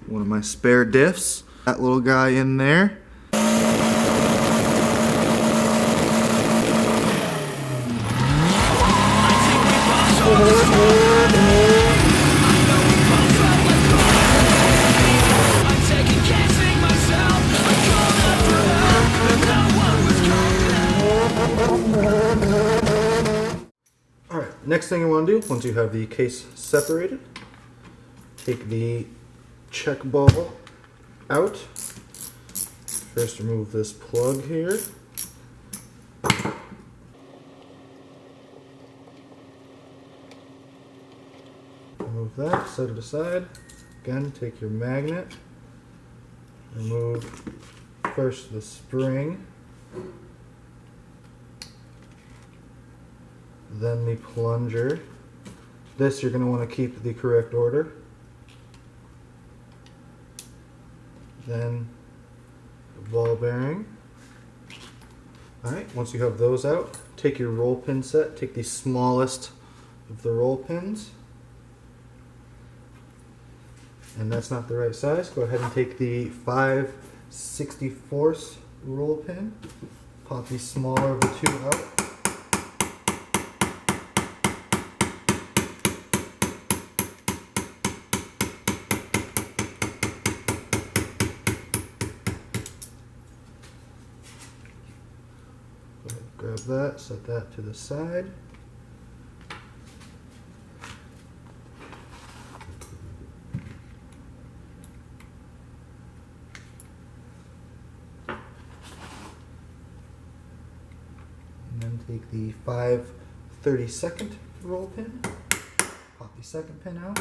one of my spare diffs. That little guy in there. Alright, next thing you want to do, once you have the case separated, take the check ball out. First remove this plug here. Remove that, set it aside. Again, take your magnet, remove first the spring, then the plunger. This you're going to want to keep the correct order. Then the ball bearing. Alright, once you have those out, take your roll pin set, take the smallest of the roll pins. And that's not the right size. Go ahead and take the 5/64 roll pin. Pop the smaller of the two out. Grab that, set that to the side. And then take the 5/32 roll pin, pop the second pin out.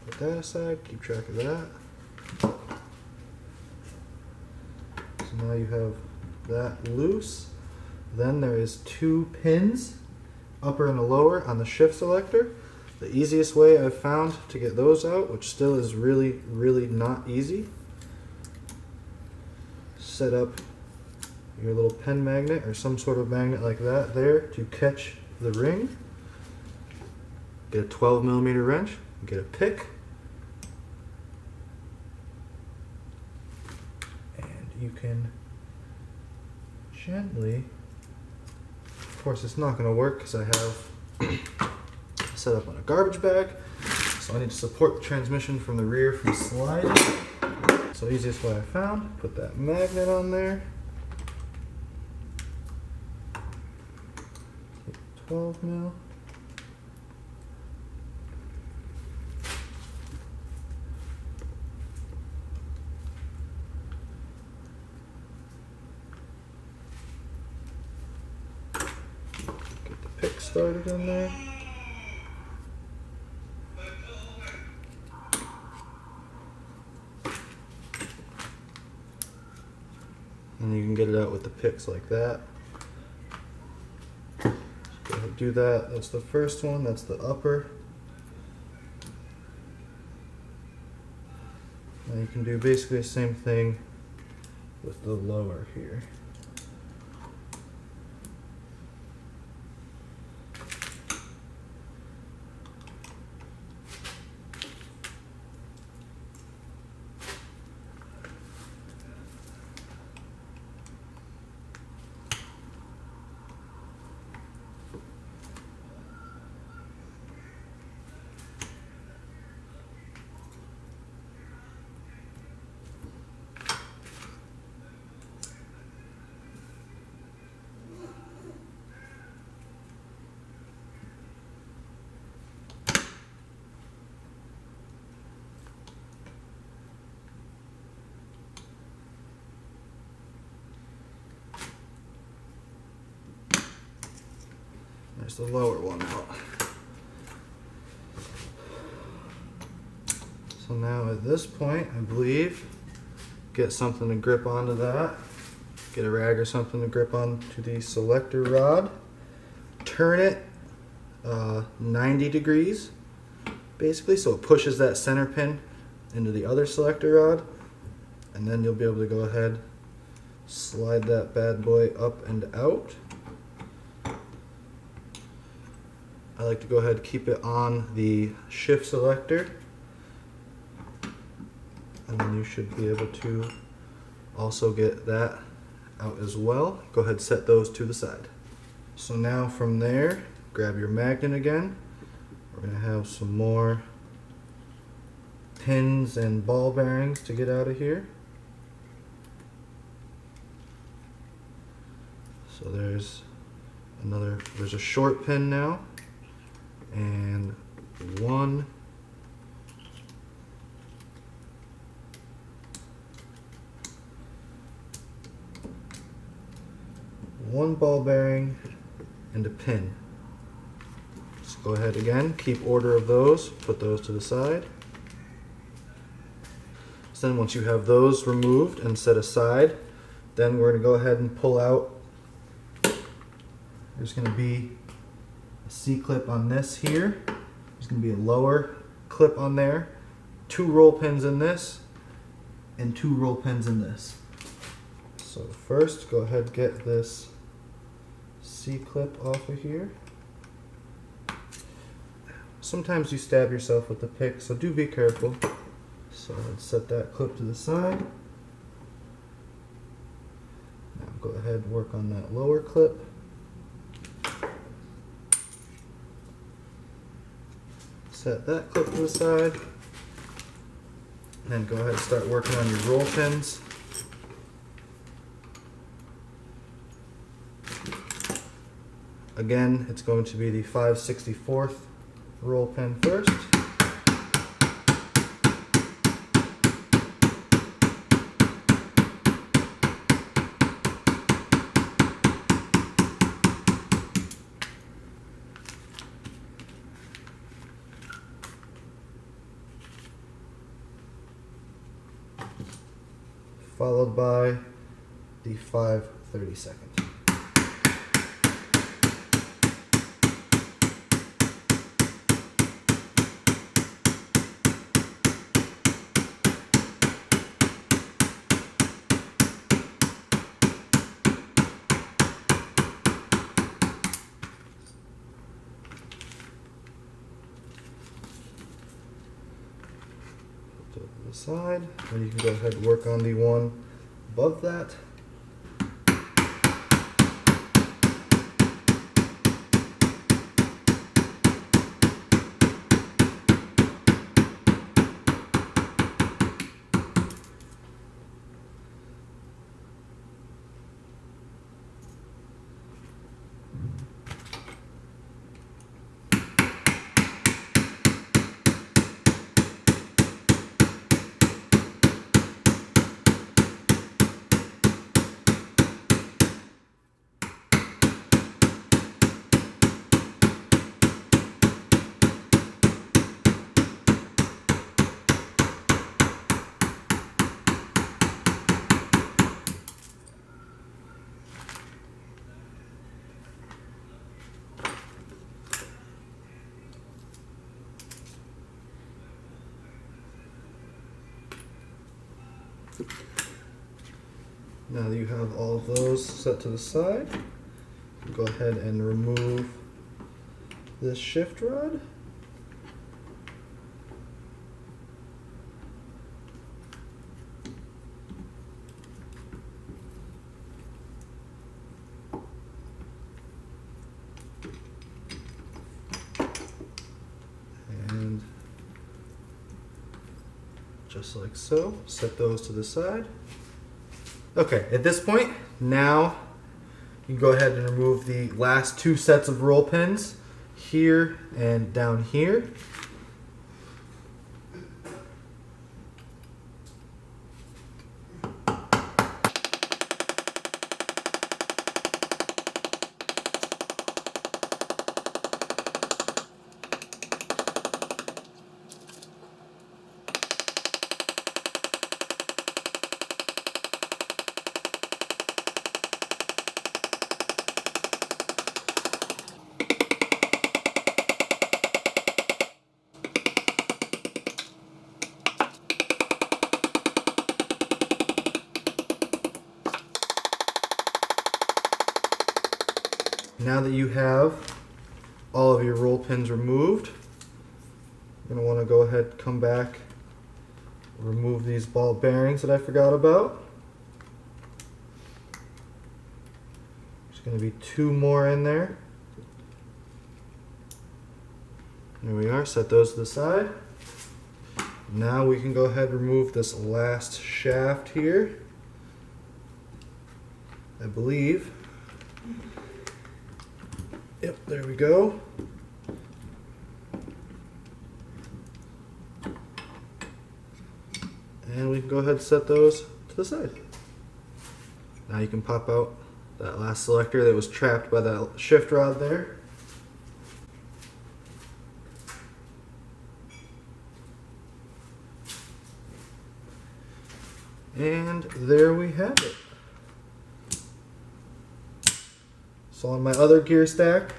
Put that aside, keep track of that. So now you have that loose. Then there is two pins, upper and a lower, on the shift selector. The easiest way I've found to get those out, which still is really, really not easy, set up your little pen magnet or some sort of magnet like that there to catch the ring. Get a 12mm wrench, get a pick, and you can gently, of course it's not going to work because I have set up on a garbage bag, so I need to support the transmission from the rear from sliding. So easiest way I found, put that magnet on there, 12mm. Get the pick started in there. And you can get it out with the picks like that. Go ahead and do that. That's the first one, that's the upper. Now you can do basically the same thing with the lower here. There's the lower one out. So now at this point, I believe, get something to grip onto that. Get a rag or something to grip onto the selector rod. Turn it 90 degrees, basically, so it pushes that center pin into the other selector rod. And then you'll be able to go ahead Slide that bad boy up and out. I like to go ahead and keep it on the shift selector, and then you should be able to also get that out as well. Go ahead and set those to the side. So now from there, grab your magnet again. We're going to have some more pins and ball bearings to get out of here. So there's a short pin now, and one ball bearing and a pin. Let's go ahead again, keep order of those, put those to the side. So then once you have those removed and set aside, then we're going to go ahead and pull out. There's going to be a C-clip on this here. There's going to be a lower clip on there. 2 roll pins in this and 2 roll pins in this. So first, go ahead and get this C-clip off of here. Sometimes you stab yourself with the pick, so do be careful. So let's set that clip to the side. Now go ahead and work on that lower clip. Set that clip to the side. Then go ahead and start working on your roll pins. Again, it's going to be the 5/64 roll pin first. Followed by the 5/32. To the side, and you can go ahead and work on the one above that. Now that you have all of those set to the side, go ahead and remove this shift rod. And just like so, set those to the side. Okay, at this point, now you can go ahead and remove the last 2 sets of roll pins here and down here. Now that you have all of your roll pins removed, you're going to want to go ahead, come back, remove these ball bearings that I forgot about. There's going to be 2 more in there. There we are, set those to the side. Now we can go ahead and remove this last shaft here. I believe. Yep, there we go. And we can go ahead and set those to the side. Now you can pop out that last selector that was trapped by that shift rod there. And there we have it. So on my other gear stack,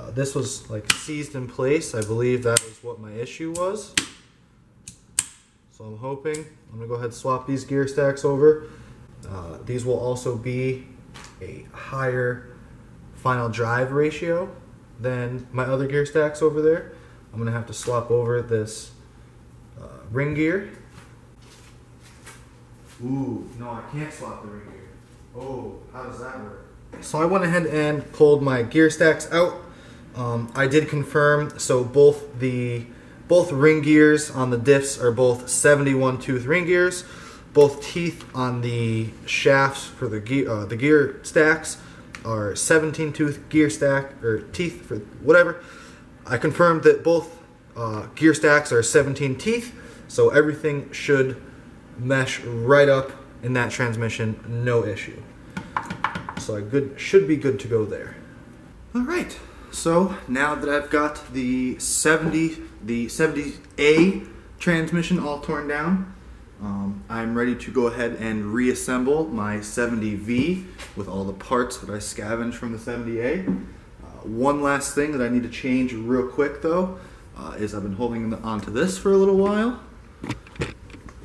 this was like seized in place. I believe that was what my issue was. So I'm hoping, I'm gonna go ahead and swap these gear stacks over. These will also be a higher final drive ratio than my other gear stacks over there. I'm gonna have to swap over this ring gear. Ooh, no, I can't swap the ring gear. Oh, how does that work? So I went ahead and pulled my gear stacks out. I did confirm, so both ring gears on the diffs are both 71 tooth ring gears. Both teeth on the shafts for the gear stacks are 17 tooth gear stack, or teeth for whatever. I confirmed that both gear stacks are 17 teeth, so everything should mesh right up in that transmission, no issue. So I should be good to go there. All right, so now that I've got the 70A transmission all torn down, I'm ready to go ahead and reassemble my 70V with all the parts that I scavenged from the 70A. One last thing that I need to change real quick though, is I've been holding onto this for a little while.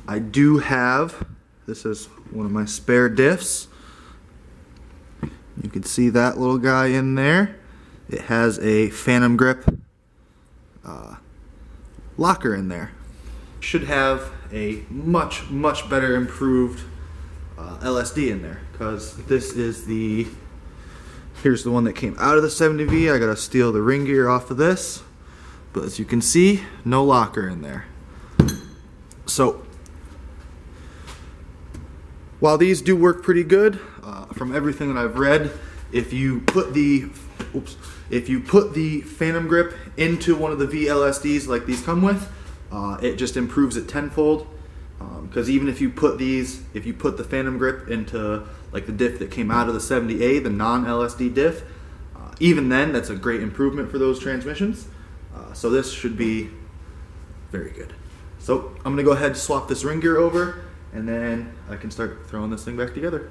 I do have, this is one of my spare diffs. You can see that little guy in there. It has a Phantom Grip locker in there. Should have a much better improved LSD in there, because this is here's the one that came out of the 70V. I gotta steal the ring gear off of this, but as you can see, no locker in there. So while these do work pretty good, from everything that I've read, if you put the Phantom Grip into one of the VLSDs like these come with, it just improves it tenfold. Because even if you put the Phantom Grip into like the diff that came out of the 70A, the non-LSD diff, even then that's a great improvement for those transmissions. So this should be very good. So I'm gonna go ahead and swap this ring gear over, and then I can start throwing this thing back together.